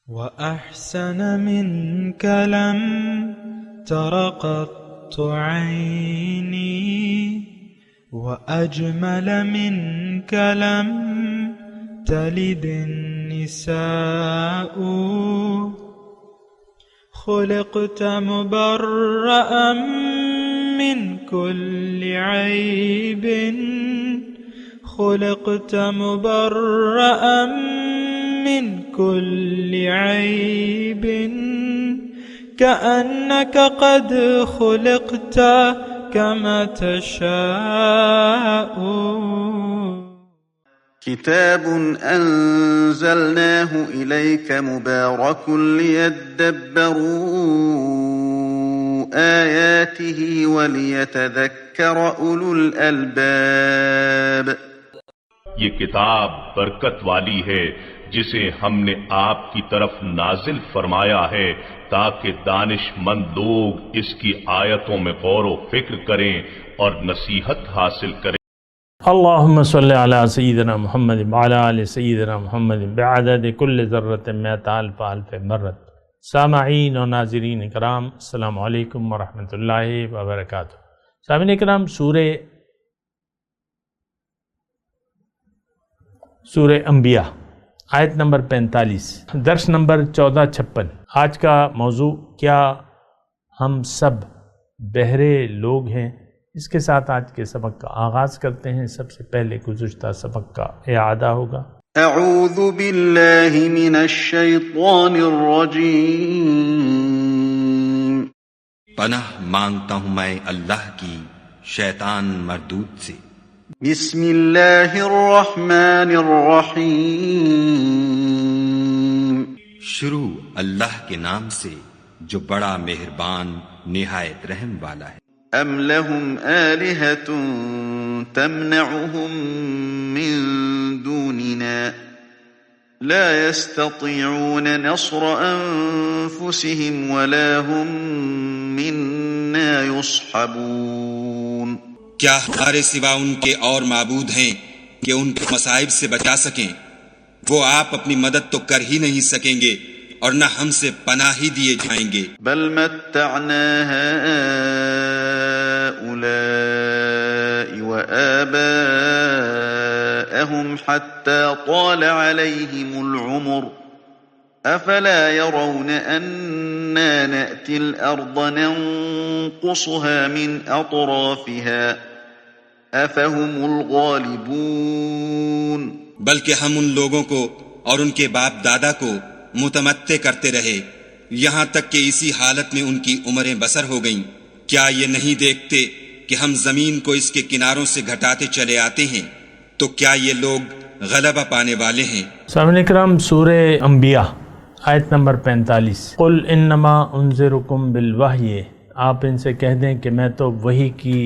وأحسن منك لم تر قط عيني وأجمل منك لم تلد النساء خلقت مبرأ من كل عيب خلقت مبرأ من كل عيب كأنك قد خلقت كما تشاء. كتاب أنزلناه إليك مبارك ليدبروا آياته وليتذكر أولو الألباب. یہ کتاب برکت والی ہے جسے ہم نے آپ کی طرف نازل فرمایا ہے تاکہ دانش مند لوگ اس کی آیتوں میں غور و فکر کریں اور نصیحت حاصل کریں. اللہم صلی علی سیدنا محمد وعلی آل سیدنا محمد بعدد کل ذرۃ مئۃ الف الف مرت. سامعین و ناظرین اکرام، السلام علیکم ورحمۃ اللہ وبرکاتہ. سامعین اکرام، سورہ انبیاء آیت نمبر 45، درس نمبر 1456. آج کا موضوع کیا ہم سب بہرے لوگ ہیں؟ اس کے ساتھ آج کے سبق کا آغاز کرتے ہیں. سب سے پہلے گزشتہ سبق کا اعادہ ہوگا. اعوذ باللہ من الشیطان الرجیم. پناہ مانگتا ہوں میں اللہ کی شیطان مردود سے. بسم اللہ الرحمن الرحیم. شروع اللہ کے نام سے جو بڑا مہربان نہایت رحم والا ہے. ام لهم آلهة تمنعهم من دوننا لا يستطيعون نصر أنفسهم ولا هم منا يصحبون. کیا ہمارے سوا ان کے اور معبود ہیں کہ ان کے مصائب سے بچا سکیں؟ وہ آپ اپنی مدد تو کر ہی نہیں سکیں گے اور نہ ہم سے پناہ ہی دیے جائیں گے. بل متعنا هؤلاء وآباءهم حتى طال عليهم العمر أفلا يرون أنا نأتي الأرض ننقصها من أطرافها أفهم الغالبون. بلکہ ہم ان لوگوں کو اور ان کے باپ دادا کو متمتع کرتے رہے یہاں تک کہ اسی حالت میں ان کی عمریں بسر ہو گئیں. کیا یہ نہیں دیکھتے کہ ہم زمین کو اس کے کناروں سے گھٹاتے چلے آتے ہیں؟ تو کیا یہ لوگ غلبہ پانے والے ہیں؟ سامعین اکرام، سورہ انبیاء آیت نمبر 45. قل انما انذرکم بالوحی. آپ ان سے کہہ دیں کہ میں تو وحی کی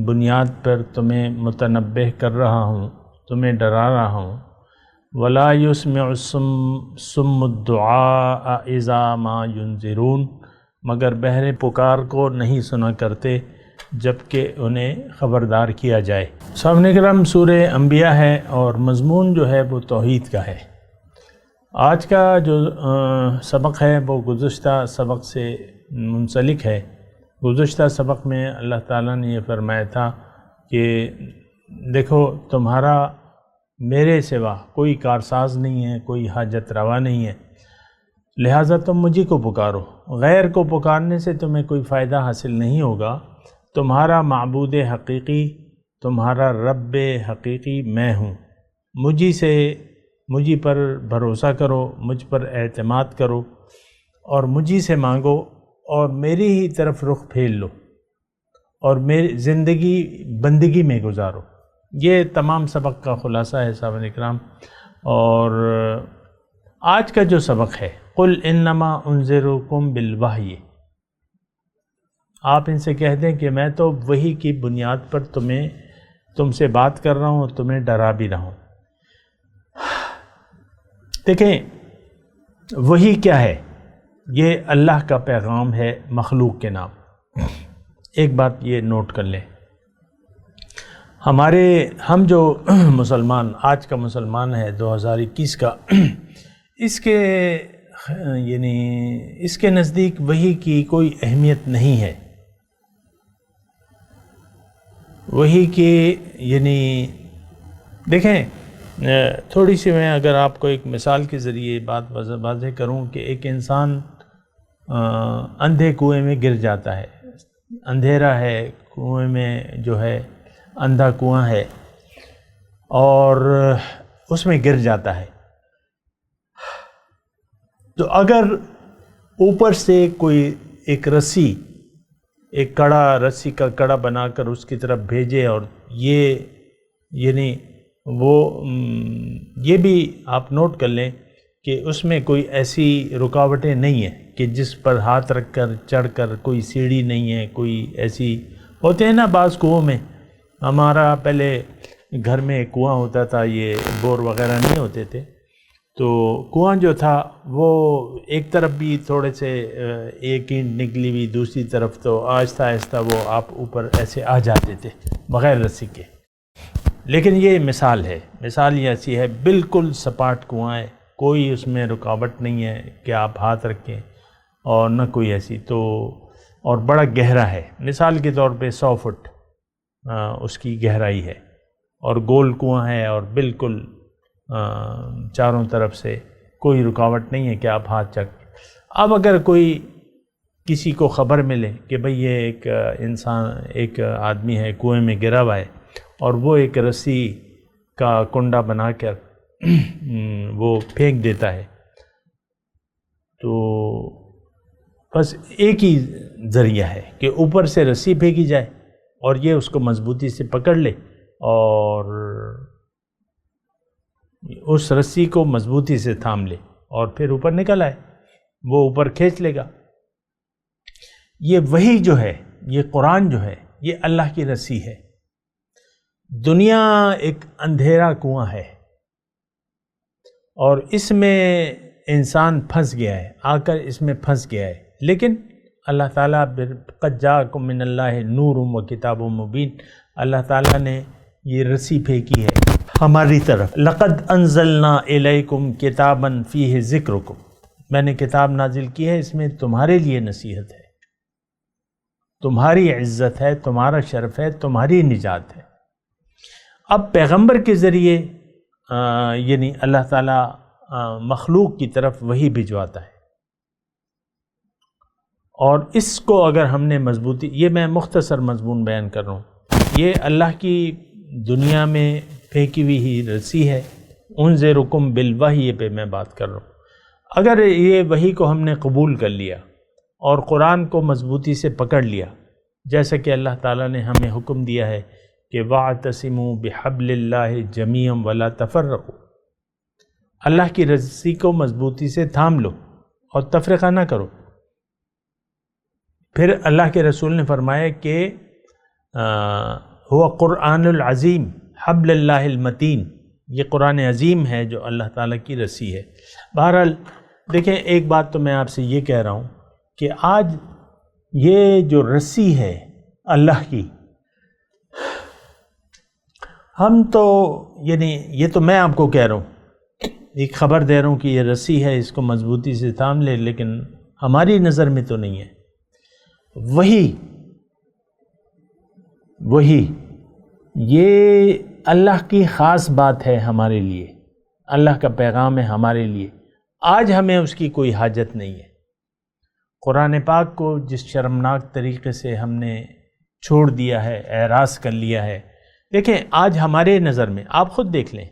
بنیاد پر تمہیں متنبہ کر رہا ہوں، تمہیں ڈرا رہا ہوں. ولا يسمع الصم الدعاء اذا ما ينذرون. مگر بہرے پکار کو نہیں سنا کرتے جبکہ انہیں خبردار کیا جائے. سامعین کرام، سورہ انبیاء ہے اور مضمون جو ہے وہ توحید کا ہے. آج کا جو سبق ہے وہ گزشتہ سبق سے منسلک ہے. گزشتہ سبق میں اللہ تعالیٰ نے یہ فرمایا تھا کہ دیکھو تمہارا میرے سوا کوئی کارساز نہیں ہے، کوئی حاجت روا نہیں ہے، لہٰذا تم مجھے کو پکارو. غیر کو پکارنے سے تمہیں کوئی فائدہ حاصل نہیں ہوگا. تمہارا معبود حقیقی، تمہارا رب حقیقی میں ہوں. مجھے پر بھروسہ کرو، مجھ پر اعتماد کرو اور مجھے سے مانگو اور میری ہی طرف رخ پھیر لو اور میری زندگی بندگی میں گزارو. یہ تمام سبق کا خلاصہ ہے سامعین اکرام. اور آج کا جو سبق ہے قل انما انذرکم بالوحی، آپ ان سے کہہ دیں کہ میں تو وحی کی بنیاد پر تم سے بات کر رہا ہوں، تمہیں ڈرا بھی رہا ہوں. دیکھیں وحی کیا ہے؟ یہ اللہ کا پیغام ہے مخلوق کے نام. ایک بات یہ نوٹ کر لیں، ہم جو مسلمان آج کا مسلمان ہے 2021 کا، اس کے یعنی اس کے نزدیک وحی کی کوئی اہمیت نہیں ہے. وحی کی یعنی دیکھیں تھوڑی سی میں اگر آپ کو ایک مثال کے ذریعے بات واضح کروں کہ ایک انسان اندھے کنویں میں گر جاتا ہے، اندھیرا ہے، کنویں میں جو ہے اندھا کنواں ہے اور اس میں گر جاتا ہے. تو اگر اوپر سے کوئی ایک رسی، ایک کڑا، رسی کا کڑا بنا کر اس کی طرف بھیجے اور یہ یعنی وہ یہ بھی آپ نوٹ کر لیں کہ اس میں کوئی ایسی رکاوٹیں نہیں ہیں کہ جس پر ہاتھ رکھ کر چڑھ کر، کوئی سیڑھی نہیں ہے، کوئی ایسی ہوتے ہیں نا بعض کنوؤں میں. ہمارا پہلے گھر میں ایک کنواں ہوتا تھا، یہ بور وغیرہ نہیں ہوتے تھے، تو کنواں جو تھا وہ ایک طرف بھی تھوڑے سے ایک اینٹ نکلی ہوئی، دوسری طرف تو آہستہ آہستہ وہ آپ اوپر ایسے آ جاتے تھے بغیر رسی کے. لیکن یہ مثال ہے، مثال یہ ایسی ہے، بالکل سپاٹ کنواں ہے، کوئی اس میں رکاوٹ نہیں ہے کہ آپ ہاتھ رکھیں اور نہ کوئی ایسی، تو اور بڑا گہرا ہے. مثال کے طور پہ 100 فٹ اس کی گہرائی ہے اور گول کنواں ہے اور بالکل چاروں طرف سے کوئی رکاوٹ نہیں ہے کہ آپ ہاتھ چک. اب اگر کوئی کسی کو خبر ملے کہ بھئی یہ ایک انسان، ایک آدمی ہے کنویں میں گرا ہوا ہے اور وہ ایک رسی کا کنڈا بنا کر وہ پھینک دیتا ہے، تو بس ایک ہی ذریعہ ہے کہ اوپر سے رسی پھینکی جائے اور یہ اس کو مضبوطی سے پکڑ لے اور اس رسی کو مضبوطی سے تھام لے اور پھر اوپر نکل آئے، وہ اوپر کھینچ لے گا. یہ وحی جو ہے، یہ قرآن جو ہے، یہ اللہ کی رسی ہے. دنیا ایک اندھیرا کنواں ہے اور اس میں انسان پھنس گیا ہے، آ کر اس میں پھنس گیا ہے. لیکن اللہ تعالیٰ قد جاءکم من اللہ نور و کتاب مبین، اللہ تعالیٰ نے یہ رسی پھینکی ہے ہماری طرف. لقد انزلنا الیکم کتابا فیہ ذکرکم، میں نے کتاب نازل کی ہے، اس میں تمہارے لیے نصیحت ہے، تمہاری عزت ہے، تمہارا شرف ہے، تمہاری نجات ہے. اب پیغمبر کے ذریعے یعنی اللہ تعالیٰ مخلوق کی طرف وحی بھجواتا ہے، اور اس کو اگر ہم نے مضبوطی، یہ میں مختصر مضمون بیان کر رہا ہوں، یہ اللہ کی دنیا میں پھینکی ہوئی ہی رسی ہے. انذرکم بالوحی پہ میں بات کر رہا ہوں. اگر یہ وحی کو ہم نے قبول کر لیا اور قرآن کو مضبوطی سے پکڑ لیا، جیسا کہ اللہ تعالیٰ نے ہمیں حکم دیا ہے کہ وَاعْتَصِمُوا بِحَبْلِ اللَّهِ جَمِيعًا وَلَا تَفَرَّقُوا، اللہ کی رسی کو مضبوطی سے تھام لو اور تفرقہ نہ کرو. پھر اللہ کے رسول نے فرمایا کہ هو قرآن العظیم حبل اللہ المتین، یہ قرآن عظیم ہے جو اللہ تعالیٰ کی رسی ہے. بہرحال دیکھیں، ایک بات تو میں آپ سے یہ کہہ رہا ہوں کہ آج یہ جو رسی ہے اللہ کی، ہم تو یعنی یہ تو میں آپ کو کہہ رہا ہوں، ایک خبر دے رہا ہوں کہ یہ رسی ہے، اس کو مضبوطی سے تھام لے، لیکن ہماری نظر میں تو نہیں ہے. وہی یہ اللہ کی خاص بات ہے ہمارے لیے، اللہ کا پیغام ہے ہمارے لیے. آج ہمیں اس کی کوئی حاجت نہیں ہے. قرآن پاک کو جس شرمناک طریقے سے ہم نے چھوڑ دیا ہے، اعراض کر لیا ہے. دیکھیں آج ہمارے نظر میں، آپ خود دیکھ لیں،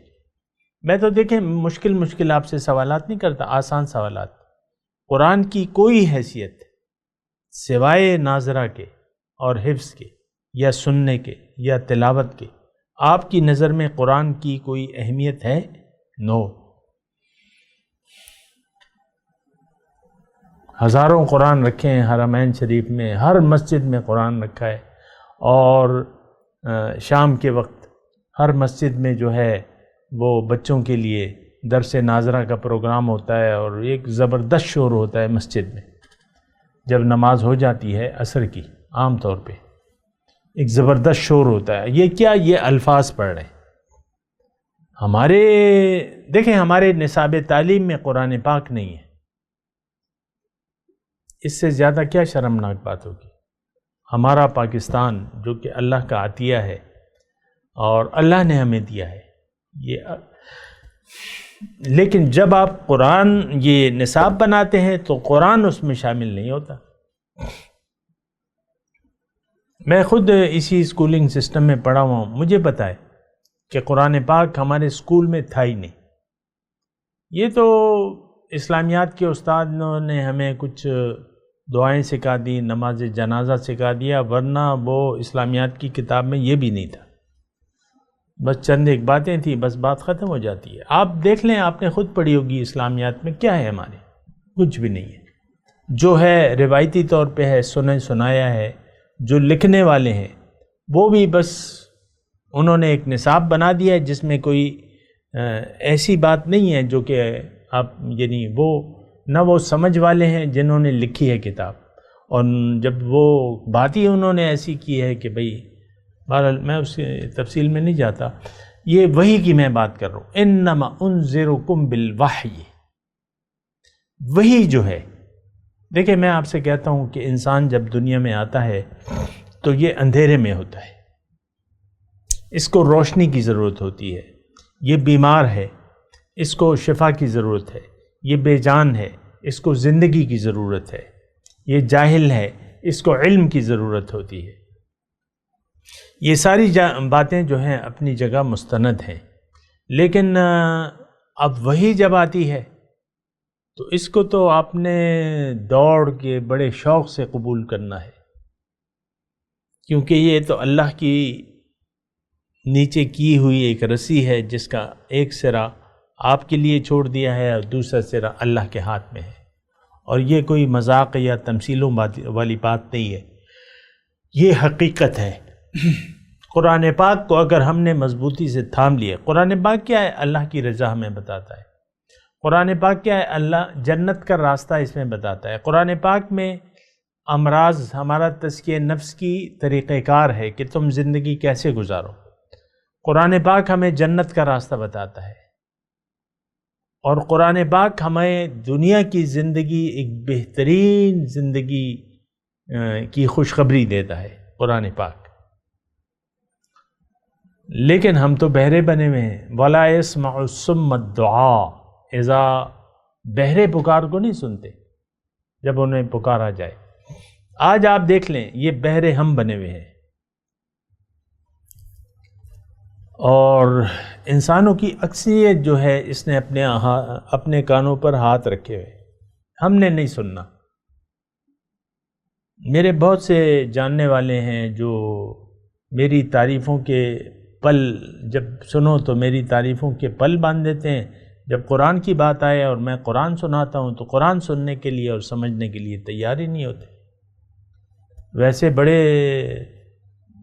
میں تو دیکھیں مشکل آپ سے سوالات نہیں کرتا، آسان سوالات. قرآن کی کوئی حیثیت سوائے ناظرہ کے اور حفظ کے یا سننے کے یا تلاوت کے، آپ کی نظر میں قرآن کی کوئی اہمیت ہے؟ نو. ہزاروں قرآن رکھے ہیں حرمین شریف میں، ہر مسجد میں قرآن رکھا ہے، اور شام کے وقت ہر مسجد میں جو ہے وہ بچوں کے لیے درس ناظرہ کا پروگرام ہوتا ہے، اور ایک زبردست شور ہوتا ہے مسجد میں جب نماز ہو جاتی ہے عصر کی. عام طور پہ ایک زبردست شور ہوتا ہے. یہ کیا؟ یہ الفاظ پڑھ رہے ہیں. دیکھیں ہمارے نصاب تعلیم میں قرآن پاک نہیں ہے. اس سے زیادہ کیا شرمناک بات ہوگی؟ ہمارا پاکستان جو کہ اللہ کا عطیہ ہے اور اللہ نے ہمیں دیا ہے یہ، لیکن جب آپ قرآن یہ نصاب بناتے ہیں تو قرآن اس میں شامل نہیں ہوتا۔ میں خود اسی اسکولنگ سسٹم میں پڑھا ہوا ہوں، مجھے پتہ ہے کہ قرآن پاک ہمارے اسکول میں تھا ہی نہیں۔ یہ تو اسلامیات کے استادوں نے ہمیں کچھ دعائیں سکھا دی، نماز جنازہ سکھا دیا، ورنہ وہ اسلامیات کی کتاب میں یہ بھی نہیں تھا، بس چند ایک باتیں تھیں، بس بات ختم ہو جاتی ہے۔ آپ دیکھ لیں، آپ نے خود پڑھی ہوگی اسلامیات میں کیا ہے ہمارے، کچھ بھی نہیں ہے۔ جو ہے روایتی طور پہ ہے، سنایا ہے، جو لکھنے والے ہیں وہ بھی بس انہوں نے ایک نصاب بنا دیا ہے جس میں کوئی ایسی بات نہیں ہے جو کہ آپ یعنی وہ نہ وہ سمجھ والے ہیں جنہوں نے لکھی ہے کتاب، اور جب وہ بات ہی انہوں نے ایسی کی ہے کہ بھئی، بہرحال میں اس تفصیل میں نہیں جاتا، یہ وحی کی میں بات کر رہا ہوں۔ انما انذرکم بالوحی، وحی جو ہے، دیکھیں میں آپ سے کہتا ہوں کہ انسان جب دنیا میں آتا ہے تو یہ اندھیرے میں ہوتا ہے، اس کو روشنی کی ضرورت ہوتی ہے، یہ بیمار ہے، اس کو شفا کی ضرورت ہے، یہ بے جان ہے، اس کو زندگی کی ضرورت ہے، یہ جاہل ہے، اس کو علم کی ضرورت ہوتی ہے۔ یہ ساری باتیں جو ہیں اپنی جگہ مستند ہیں، لیکن اب وہی جب آتی ہے تو اس کو تو آپ نے دوڑ کے بڑے شوق سے قبول کرنا ہے، کیونکہ یہ تو اللہ کی نیچے کی ہوئی ایک رسی ہے جس کا ایک سرا آپ کے لیے چھوڑ دیا ہے اور دوسرا سرا اللہ کے ہاتھ میں ہے، اور یہ کوئی مذاق یا تمثیلوں والی بات نہیں ہے، یہ حقیقت ہے۔ قرآن پاک کو اگر ہم نے مضبوطی سے تھام لیے، قرآن پاک کیا ہے؟ اللہ کی رضا ہمیں بتاتا ہے۔ قرآن پاک کیا ہے؟ اللہ جنت کا راستہ اس میں بتاتا ہے۔ قرآن پاک میں امراض، ہمارا تزکیہ نفس کی طریقہ کار ہے کہ تم زندگی کیسے گزارو۔ قرآن پاک ہمیں جنت کا راستہ بتاتا ہے، اور قرآن پاک ہمیں دنیا کی زندگی، ایک بہترین زندگی کی خوشخبری دیتا ہے قرآن پاک۔ لیکن ہم تو بہرے بنے ہوئے ہیں۔ وَلَا يَسْمَعُ الصُّمَّ الدُّعَاءَ، اذا بہرے پکار کو نہیں سنتے جب انہیں پکارا جائے۔ آج آپ دیکھ لیں، یہ بہرے ہم بنے ہوئے ہیں، اور انسانوں کی اکثریت جو ہے اس نے اپنے کانوں پر ہاتھ رکھے ہوئے، ہم نے نہیں سننا۔ میرے بہت سے جاننے والے ہیں جو میری تعریفوں کے پل جب سنو تو میری تعریفوں کے پل باندھ دیتے ہیں، جب قرآن کی بات آئے اور میں قرآن سناتا ہوں تو قرآن سننے کے لیے اور سمجھنے کے لیے تیار ہی نہیں ہوتے۔ ویسے بڑے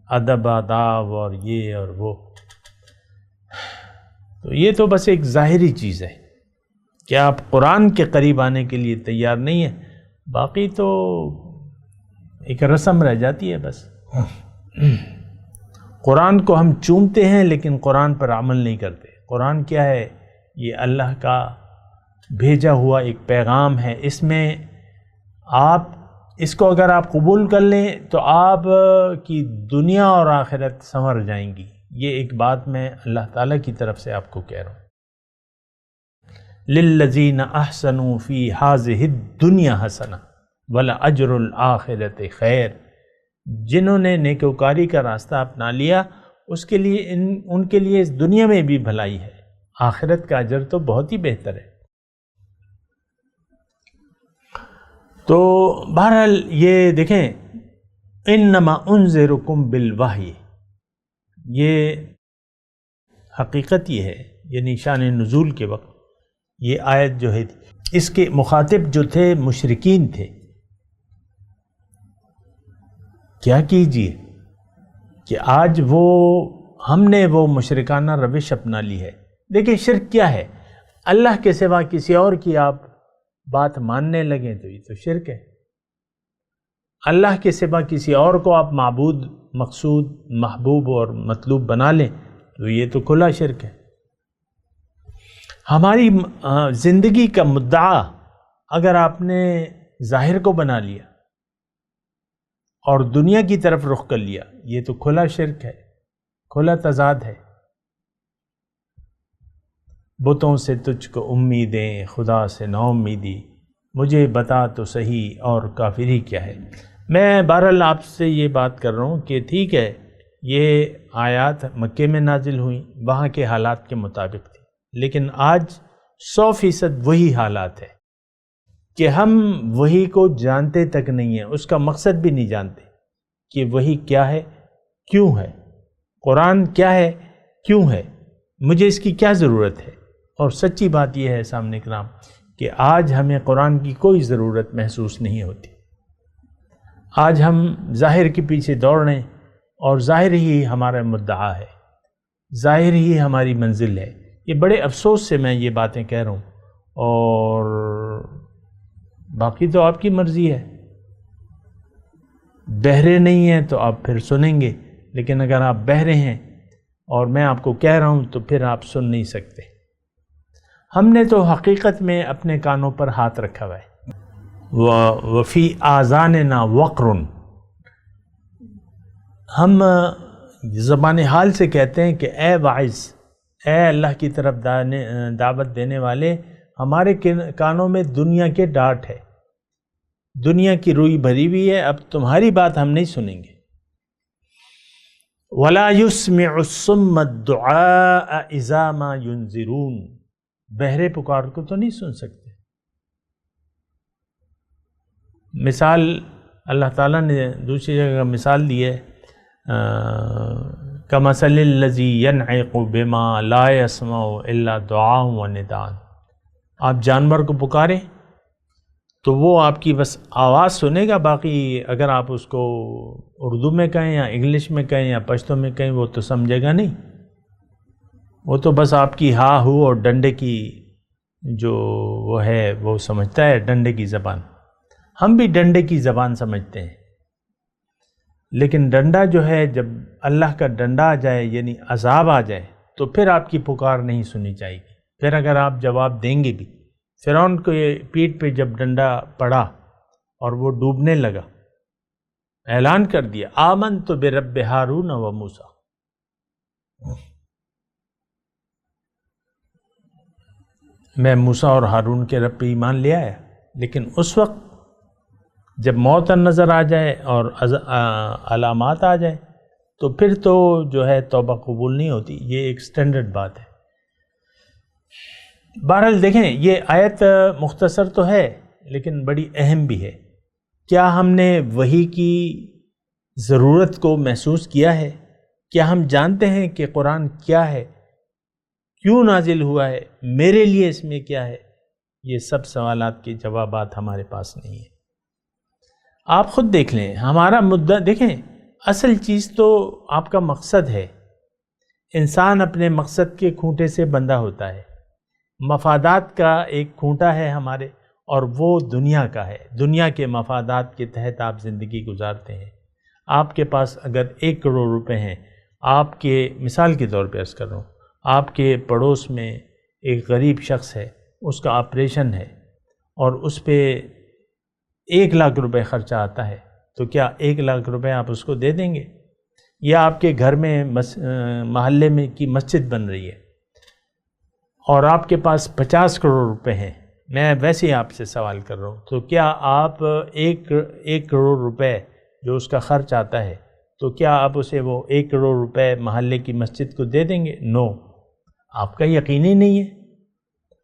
ادب آداب اور یہ اور وہ، تو یہ تو بس ایک ظاہری چیز ہے کہ آپ قرآن کے قریب آنے کے لیے تیار نہیں ہیں، باقی تو ایک رسم رہ جاتی ہے بس۔ قرآن کو ہم چومتے ہیں لیکن قرآن پر عمل نہیں کرتے۔ قرآن کیا ہے؟ یہ اللہ کا بھیجا ہوا ایک پیغام ہے، اس میں آپ اس کو اگر آپ قبول کر لیں تو آپ کی دنیا اور آخرت سنور جائیں گی۔ یہ ایک بات میں اللہ تعالیٰ کی طرف سے آپ کو کہہ رہا ہوں۔ لِلَّذِينَ أَحْسَنُوا فِي هَذِهِ الدُّنْيَا حَسَنَةٌ وَلَأَجْرُ الْآخِرَةِ خَيْرٌ، جنہوں نے نیکوکاری کا راستہ اپنا لیا اس کے لیے ان کے لیے اس دنیا میں بھی بھلائی ہے، آخرت کا اجر تو بہت ہی بہتر ہے۔ تو بہرحال یہ دیکھیں، انما انذرکم بالوحی، یہ حقیقت یہ ہے، یعنی شان نزول کے وقت یہ آیت جو ہے اس کے مخاطب جو تھے مشرکین تھے۔ کیا کیجیے کہ آج ہم نے وہ مشرکانہ روش اپنا لی ہے۔ دیکھیں شرک کیا ہے؟ اللہ کے سوا کسی اور کی آپ بات ماننے لگیں تو یہ تو شرک ہے۔ اللہ کے سوا کسی اور کو آپ معبود، مقصود، محبوب اور مطلوب بنا لیں تو یہ تو کھلا شرک ہے۔ ہماری زندگی کا مدعا اگر آپ نے ظاہر کو بنا لیا اور دنیا کی طرف رخ کر لیا، یہ تو کھلا شرک ہے، کھلا تضاد ہے۔ بتوں سے تجھ کو امیدیں، خدا سے نا امیدی، مجھے بتا تو صحیح اور کافری کیا ہے۔ میں بہرحال آپ سے یہ بات کر رہا ہوں کہ ٹھیک ہے، یہ آیات مکے میں نازل ہوئیں، وہاں کے حالات کے مطابق تھی، لیکن آج 100% وہی حالات ہے کہ ہم وہی کو جانتے تک نہیں ہیں، اس کا مقصد بھی نہیں جانتے کہ وہی کیا ہے، کیوں ہے، قرآن کیا ہے، کیوں ہے، مجھے اس کی کیا ضرورت ہے۔ اور سچی بات یہ ہے سامنے کرام کہ آج ہمیں قرآن کی کوئی ضرورت محسوس نہیں ہوتی۔ آج ہم ظاہر کے پیچھے دوڑ رہے ہیں اور ظاہر ہی ہمارا مدعا ہے، ظاہر ہی ہماری منزل ہے۔ یہ بڑے افسوس سے میں یہ باتیں کہہ رہا ہوں، اور باقی تو آپ کی مرضی ہے، بہرے نہیں ہیں تو آپ پھر سنیں گے، لیکن اگر آپ بہرے ہیں اور میں آپ کو کہہ رہا ہوں تو پھر آپ سن نہیں سکتے۔ ہم نے تو حقیقت میں اپنے کانوں پر ہاتھ رکھا ہوا ہے۔ وفی آذاننا وقر، ہم زبان حال سے کہتے ہیں کہ اے واعظ، اے اللہ کی طرف دعوت دینے والے، ہمارے کانوں میں دنیا کے ڈاٹ ہے، دنیا کی روئی بھری ہوئی ہے، اب تمہاری بات ہم نہیں سنیں گے۔ وَلَا يُسْمِعُ الصُّمَّ الدُّعَاءَ إِذَا مَا يُنذِرُونَ، بہرے پکار کو تو نہیں سن سکتے۔ مثال اللہ تعالیٰ نے دوسری جگہ مثال دی ہے، كَمَثَلِ الَّذِي يَنْعِقُ بِمَا لَا يَسْمَعُ إِلَّا دُعَاءً وَنِدَاءً، آپ جانور کو پکاریں تو وہ آپ کی بس آواز سنے گا، باقی اگر آپ اس کو اردو میں کہیں یا انگلش میں کہیں یا پشتو میں کہیں وہ تو سمجھے گا نہیں، وہ تو بس آپ کی ہا ہو اور ڈنڈے کی جو وہ ہے وہ سمجھتا ہے، ڈنڈے کی زبان۔ ہم بھی ڈنڈے کی زبان سمجھتے ہیں، لیکن ڈنڈا جو ہے جب اللہ کا ڈنڈا آ جائے یعنی عذاب آ جائے تو پھر آپ کی پکار نہیں سنی جائے گی۔ پھر اگر آپ جواب دیں گے بھی، فرعون کو یہ پیٹھ پہ جب ڈنڈا پڑا اور وہ ڈوبنے لگا، اعلان کر دیا آمنت برب ہارون و موسیٰ، میں موسیٰ اور ہارون کے رب پہ ایمان لے آیا، لیکن اس وقت جب موت نظر آ جائے اور علامات آ جائے تو پھر تو جو ہے توبہ قبول نہیں ہوتی۔ یہ ایک سٹینڈرڈ بات ہے۔ بہرحال دیکھیں، یہ آیت مختصر تو ہے لیکن بڑی اہم بھی ہے۔ کیا ہم نے وحی کی ضرورت کو محسوس کیا ہے؟ کیا ہم جانتے ہیں کہ قرآن کیا ہے، کیوں نازل ہوا ہے، میرے لیے اس میں کیا ہے؟ یہ سب سوالات کے جوابات ہمارے پاس نہیں ہیں۔ آپ خود دیکھ لیں، ہمارا مدعا دیکھیں، اصل چیز تو آپ کا مقصد ہے۔ انسان اپنے مقصد کے کھونٹے سے بندھا ہوتا ہے، مفادات کا ایک کھونٹا ہے ہمارے، اور وہ دنیا کا ہے۔ دنیا کے مفادات کے تحت آپ زندگی گزارتے ہیں۔ آپ کے پاس اگر 1 کروڑ روپے ہیں، آپ کے مثال کے طور پہ عرض کر رہا ہوں، آپ کے پڑوس میں ایک غریب شخص ہے، اس کا آپریشن ہے اور اس پہ 1 لاکھ روپے خرچہ آتا ہے، تو کیا 1 لاکھ روپے آپ اس کو دے دیں گے؟ یا آپ کے گھر میں محلے میں کی مسجد بن رہی ہے اور آپ کے پاس 50 کروڑ روپے ہیں، میں ویسے ہی آپ سے سوال کر رہا ہوں، تو کیا آپ 1 کروڑ روپے جو اس کا خرچ آتا ہے، تو کیا آپ اسے وہ 1 کروڑ روپے محلے کی مسجد کو دے دیں گے؟ نو، آپ کا یقین ہی نہیں ہے۔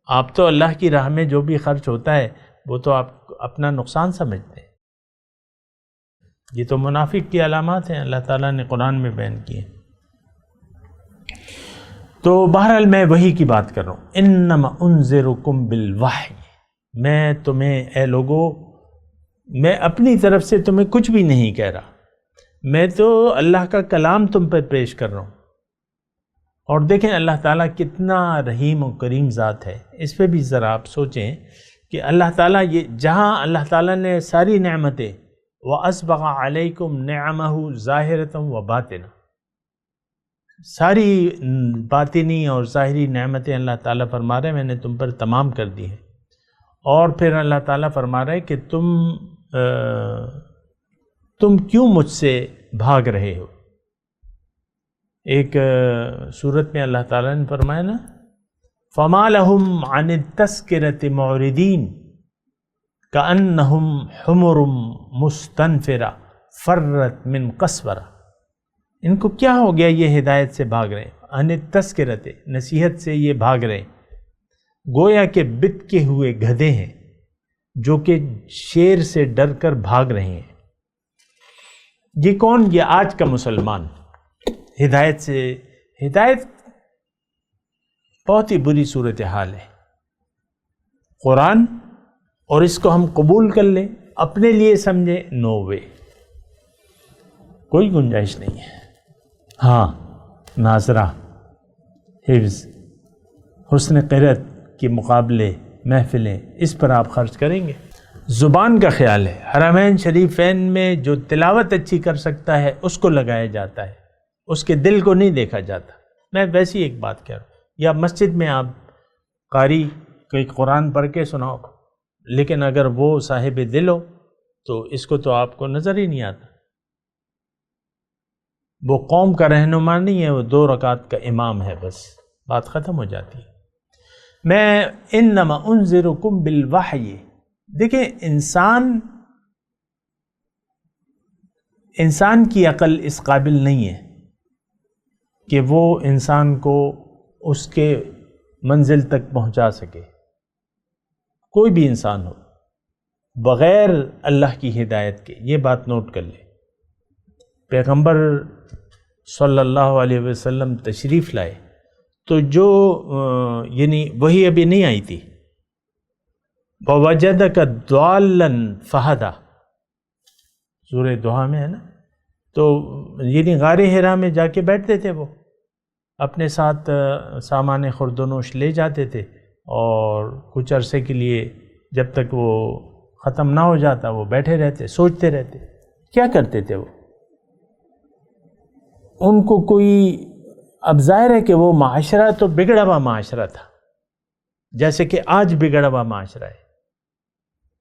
آپ تو اللہ کی راہ میں جو بھی خرچ ہوتا ہے وہ تو آپ اپنا نقصان سمجھتے ہیں۔ یہ تو منافق کی علامات ہیں، اللہ تعالیٰ نے قرآن میں بیان کی ہیں۔ تو بہرحال میں وحی کی بات کر رہا ہوں، انما انذرکم بالوحی، میں تمہیں اے لوگو، میں اپنی طرف سے تمہیں کچھ بھی نہیں کہہ رہا، میں تو اللہ کا کلام تم پر پیش کر رہا ہوں۔ اور دیکھیں اللہ تعالیٰ کتنا رحیم و کریم ذات ہے، اس پہ بھی ذرا آپ سوچیں کہ اللہ تعالیٰ یہ جہاں اللہ تعالیٰ نے ساری نعمتیں وَأَسْبَغَ عَلَيْكُمْ نِعَمَهُ ظَاهِرَةً وَبَاطِنَةً، ساری باطنی اور ظاہری نعمتیں اللہ تعالیٰ فرما رہے ہیں میں نے تم پر تمام کر دی ہیں، اور پھر اللہ تعالیٰ فرما رہا ہے کہ تم کیوں مجھ سے بھاگ رہے ہو. ایک سورت میں اللہ تعالیٰ نے فرمایا نا فَمَا لَهُمْ عَنِ التَّذْكِرَةِ مُعْرِضِينَ كَأَنَّهُمْ حُمُرٌ مُسْتَنفِرَةٌ فَرَّتْ مِنْ قَسْوَرَةٍ. ان کو کیا ہو گیا یہ ہدایت سے بھاگ رہے ہیں، عن التذکرۃ نصیحت سے یہ بھاگ رہے ہیں، گویا کہ بت کے ہوئے گدھے ہیں جو کہ شیر سے ڈر کر بھاگ رہے ہیں. یہ کون؟ یہ آج کا مسلمان. ہدایت سے، ہدایت بہت ہی بری صورتحال ہے. قرآن اور اس کو ہم قبول کر لیں، اپنے لیے سمجھیں، نو وے، کوئی گنجائش نہیں ہے. ہاں ناظرہ، حفظ، حسن قرأت کے مقابلے، محفلیں، اس پر آپ خرچ کریں گے. زبان کا خیال ہے، حرمین شریفین میں جو تلاوت اچھی کر سکتا ہے اس کو لگایا جاتا ہے، اس کے دل کو نہیں دیکھا جاتا. میں ویسی ایک بات کہہ رہا ہوں، یا مسجد میں آپ قاری کوئی قرآن پڑھ کے سناؤ، لیکن اگر وہ صاحب دل ہو تو اس کو تو آپ کو نظر ہی نہیں آتا. وہ قوم کا رہنما نہیں ہے، وہ 2 رکعت کا امام ہے، بس بات ختم ہو جاتی ہے. میں انما انذرکم بالوحی. دیکھیں انسان کی عقل اس قابل نہیں ہے کہ وہ انسان کو اس کے منزل تک پہنچا سکے. کوئی بھی انسان ہو بغیر اللہ کی ہدایت کے، یہ بات نوٹ کر لے. پیغمبر صلی اللہ علیہ وسلم تشریف لائے تو جو یعنی وہی ابھی نہیں آئی تھی. وَوَجَدَكَ ضَالًّا فَهَدَى، سورہ دعا میں ہے نا. تو یعنی غار حرا میں جا کے بیٹھتے تھے، وہ اپنے ساتھ سامان خورد و نوش لے جاتے تھے، اور کچھ عرصے کے لیے جب تک وہ ختم نہ ہو جاتا وہ بیٹھے رہتے، سوچتے رہتے. کیا کرتے تھے وہ؟ ان کو کوئی، اب ظاہر ہے کہ وہ معاشرہ تو بگڑا ہوا معاشرہ تھا، جیسے کہ آج بگڑا ہوا معاشرہ ہے.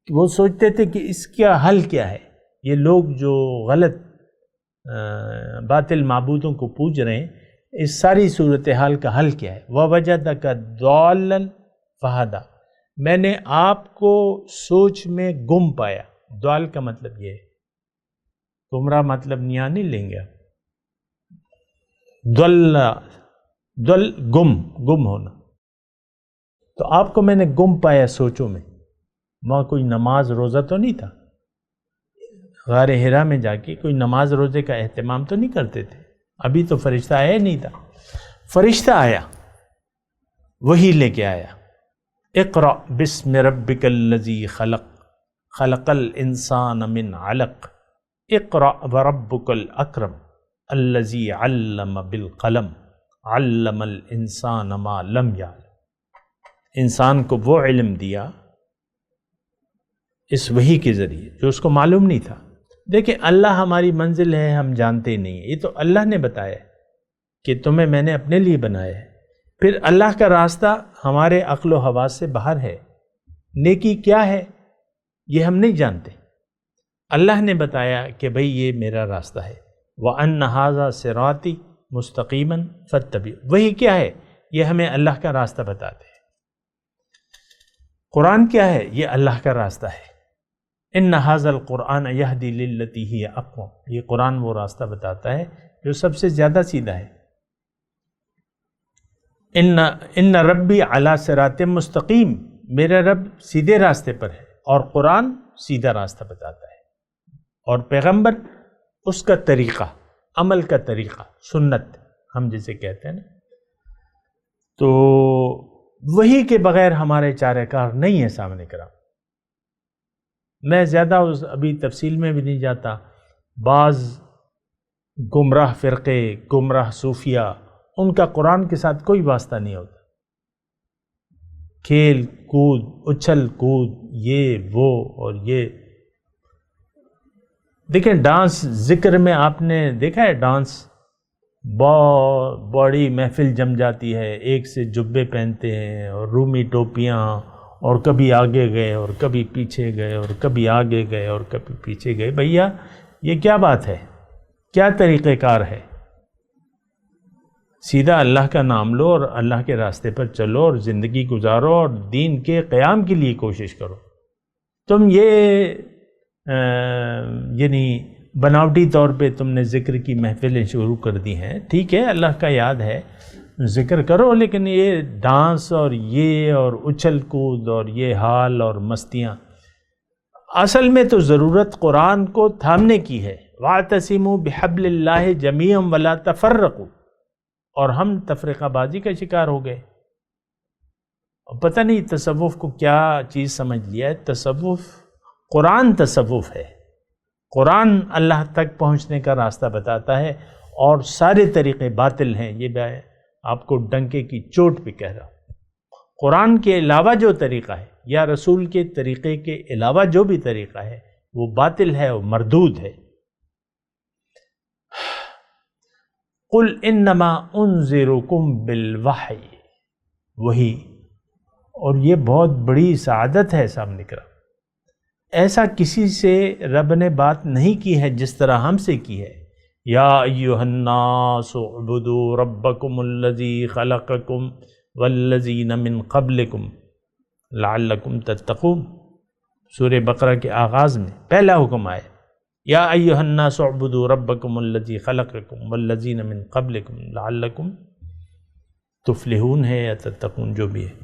وہ سوچتے تھے کہ اس کا حل کیا ہے. یہ لوگ جو غلط باطل معبودوں کو پوج رہے ہیں، اس ساری صورتحال کا حل کیا ہے؟ وَوَجَدَكَ ضَالًّا فَهَدَى، میں نے آپ کو سوچ میں گم پایا. ضال کا مطلب یہ ہے، گمراہ مطلب نیا نہیں لیں گے آپ. ضل گم ہونا. تو آپ کو میں نے گم پایا سوچوں میں. وہاں کوئی نماز روزہ تو نہیں تھا، غار حرا میں جا کے کوئی نماز روزے کا اہتمام تو نہیں کرتے تھے. ابھی تو فرشتہ آیا نہیں تھا. فرشتہ آیا، وہی لے کے آیا. اقرأ بسم ربک الذی خلق، خلق الانسان من علق، اقرأ وربک الاکرم الذی علم بالقلم، علم الانسان ما لم یعلم. انسان کو وہ علم دیا اس وحی کے ذریعے جو اس کو معلوم نہیں تھا. دیکھیں اللہ ہماری منزل ہے، ہم جانتے ہی نہیں ہیں. یہ تو اللہ نے بتایا کہ تمہیں میں نے اپنے لیے بنایا ہے. پھر اللہ کا راستہ ہمارے عقل و حواس سے باہر ہے. نیکی کیا ہے یہ ہم نہیں جانتے. اللہ نے بتایا کہ بھئی یہ میرا راستہ ہے. وَأَنَّ هَذَا صِرَاطِي مُسْتَقِيمًا فَاتَّبِعُوهُ. وہی کیا ہے؟ یہ ہمیں اللہ کا راستہ بتاتے ہیں. قرآن کیا ہے؟ یہ اللہ کا راستہ ہے. ان هذا القرآن یہدی للتی ہی اقوم. یہ قرآن وہ راستہ بتاتا ہے جو سب سے زیادہ سیدھا ہے. ان ربی علی صراط مستقیم، میرا رب سیدھے راستے پر ہے، اور قرآن سیدھا راستہ بتاتا ہے. اور پیغمبر اس کا طریقہ، عمل کا طریقہ، سنت ہم جسے کہتے ہیں نا، تو وہی کے بغیر ہمارے چارہ کار نہیں ہے. سامنے کرام میں زیادہ ابھی تفصیل میں بھی نہیں جاتا. بعض گمراہ فرقے، گمراہ صوفیہ، ان کا قرآن کے ساتھ کوئی واسطہ نہیں ہوتا. کھیل کود، اچھل کود، یہ وہ اور یہ. دیکھیں ڈانس، ذکر میں آپ نے دیکھا ہے ڈانس، بڑی محفل جم جاتی ہے، ایک سے جبے پہنتے ہیں اور رومی ٹوپیاں اور کبھی آگے گئے اور کبھی پیچھے گئے اور کبھی آگے گئے اور کبھی پیچھے گئے. بھیا یہ کیا بات ہے؟ کیا طریقہ کار ہے؟ سیدھا اللہ کا نام لو اور اللہ کے راستے پر چلو اور زندگی گزارو اور دین کے قیام کے لیے کوشش کرو. تم یہ یعنی بناوٹی طور پہ تم نے ذکر کی محفلیں شروع کر دی ہیں، ٹھیک ہے، اللہ کا یاد ہے، ذکر کرو، لیکن یہ ڈانس اور یہ اور اچھل کود اور یہ حال اور مستیاں، اصل میں تو ضرورت قرآن کو تھامنے کی ہے. وَاعْتَصِمُوا بِحَبْلِ اللَّهِ جَمِيعًا وَلَا تَفَرَّقُوا. اور ہم تفرقہ بازی کا شکار ہو گئے. پتہ نہیں تصوف کو کیا چیز سمجھ لیا ہے. تصوف قرآن تصوف ہے. قرآن اللہ تک پہنچنے کا راستہ بتاتا ہے اور سارے طریقے باطل ہیں. یہ میں آپ کو ڈنکے کی چوٹ پہ کہہ رہا ہوں. قرآن کے علاوہ جو طریقہ ہے یا رسول کے طریقے کے علاوہ جو بھی طریقہ ہے وہ باطل ہے اور مردود ہے. قل انما انذرکم بالوحی، وہی. اور یہ بہت بڑی سعادت ہے صاحب نکرا. ایسا کسی سے رب نے بات نہیں کی ہے جس طرح ہم سے کی ہے. یا ایھا الناس اعبدوا ربکم الذی خلقکم والذین من قبلکم لعلکم تتقون. سورہ بقرہ کے آغاز میں پہلا حکم آیا یا ایھا الناس اعبدوا ربکم الذی خلقکم والذین من قبلکم لعلکم تفلحون ہے یا تتقون، جو بھی ہے.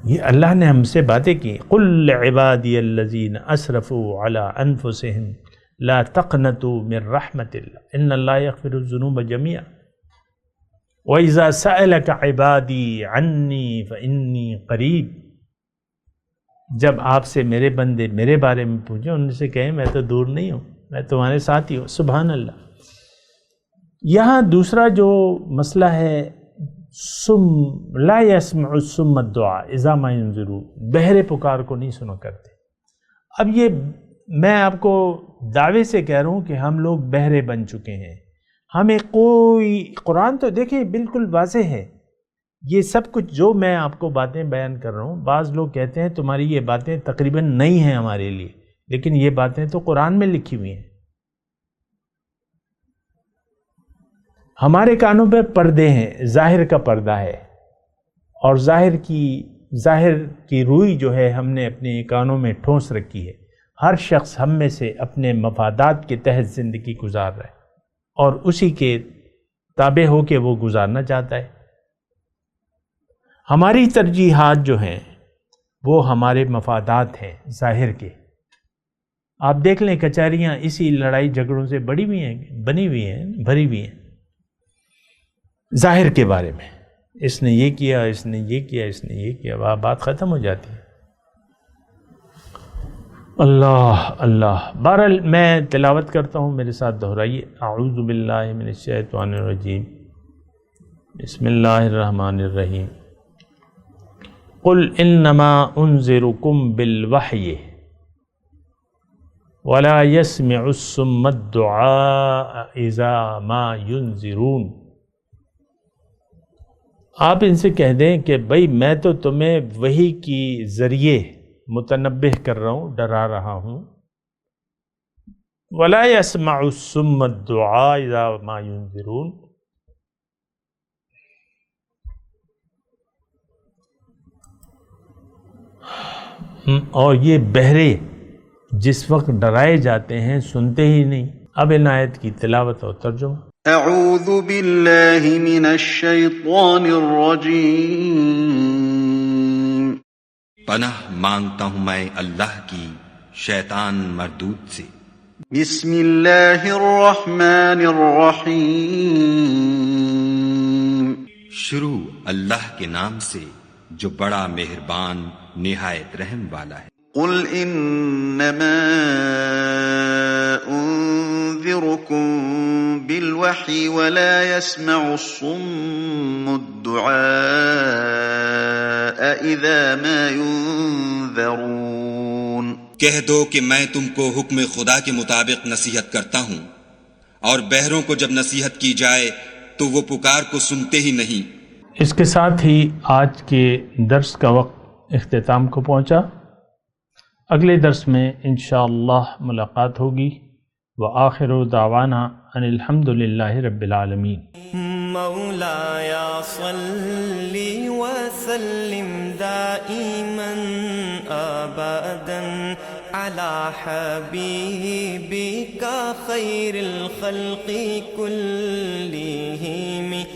یہ اللہ نے ہم سے باتیں کی. قل لعبادی الذین اسرفوا علی انفسہم لا تقنطوا من رحمت اللہ ان اللہ یغفر الذنوب جميعا وَإِذَا سَأَلَكَ عِبَادِي عَنِّي فَإِنِّي قَرِيب. جب آپ سے میرے بندے میرے بارے میں پوچھیں، ان سے کہیں میں تو دور نہیں ہوں، میں تمہارے ساتھ ہی ہوں. سبحان اللہ. یہاں دوسرا جو مسئلہ ہے، لا يسمع الصم الدعاء اذا ما ينذرون، بہرے پکار کو نہیں سنا کرتے. اب یہ میں آپ کو دعوے سے کہہ رہا ہوں کہ ہم لوگ بہرے بن چکے ہیں. ہمیں کوئی قرآن تو دیکھیں بالکل واضح ہے. یہ سب کچھ جو میں آپ کو باتیں بیان کر رہا ہوں، بعض لوگ کہتے ہیں تمہاری یہ باتیں تقریباً نہیں ہیں ہمارے لیے، لیکن یہ باتیں تو قرآن میں لکھی ہوئی ہیں. ہمارے کانوں پہ پردے ہیں، ظاہر کا پردہ ہے، اور ظاہر کی روئی جو ہے ہم نے اپنے کانوں میں ٹھونس رکھی ہے. ہر شخص ہم میں سے اپنے مفادات کے تحت زندگی گزار رہا ہے اور اسی کے تابع ہو کے وہ گزارنا چاہتا ہے. ہماری ترجیحات جو ہیں وہ ہمارے مفادات ہیں ظاہر کے. آپ دیکھ لیں کچہریاں اسی لڑائی جھگڑوں سے بڑی ہوئی ہیں، بنی ہوئی ہیں، بھری ہوئی ہیں. ظاہر کے بارے میں اس نے یہ کیا، اس نے یہ کیا، اس نے یہ کیا، وہ بات ختم ہو جاتی ہے. اللہ اللہ. بہرحال میں تلاوت کرتا ہوں، میرے ساتھ دہرائیے. اعوذ باللہ من الشیطان الرجیم، بسم اللہ الرحمن الرحیم. قل انما انذرکم بالوحی ولا يسمع الصم الدعاء اذا ما ينذرون. آپ ان سے کہہ دیں کہ بھئی میں تو تمہیں وحی کی ذریعے متنبہ کر رہا ہوں، ڈرا رہا ہوں. وَلَا يَسْمَعُ الصُّمَّ الدُّعَاءَ إِذَا مَا يُنذِرُونَ. اور یہ بہرے جس وقت ڈرائے جاتے ہیں سنتے ہی نہیں. اب ان آیت کی تلاوت اور ترجمہ. اعوذ باللہ من الشیطان الرجیم. پناہ مانگتا ہوں میں اللہ کی شیطان مردود سے. بسم اللہ الرحمن الرحیم. شروع اللہ کے نام سے جو بڑا مہربان نہایت رحم والا ہے. قل انما انذرکم بالوحی ولا يسمع الصم الدعاء اذا ما ينذرون. کہہ دو کہ میں تم کو حکم خدا کے مطابق نصیحت کرتا ہوں، اور بہروں کو جب نصیحت کی جائے تو وہ پکار کو سنتے ہی نہیں. اس کے ساتھ ہی آج کے درس کا وقت اختتام کو پہنچا. اگلے درس میں انشاءاللہ ملاقات ہوگی. وآخر دعوانا ان الحمد للہ رب العالمین. مولاي صل وسلم دائما ابدا على حبيبك خير الخلق كلهم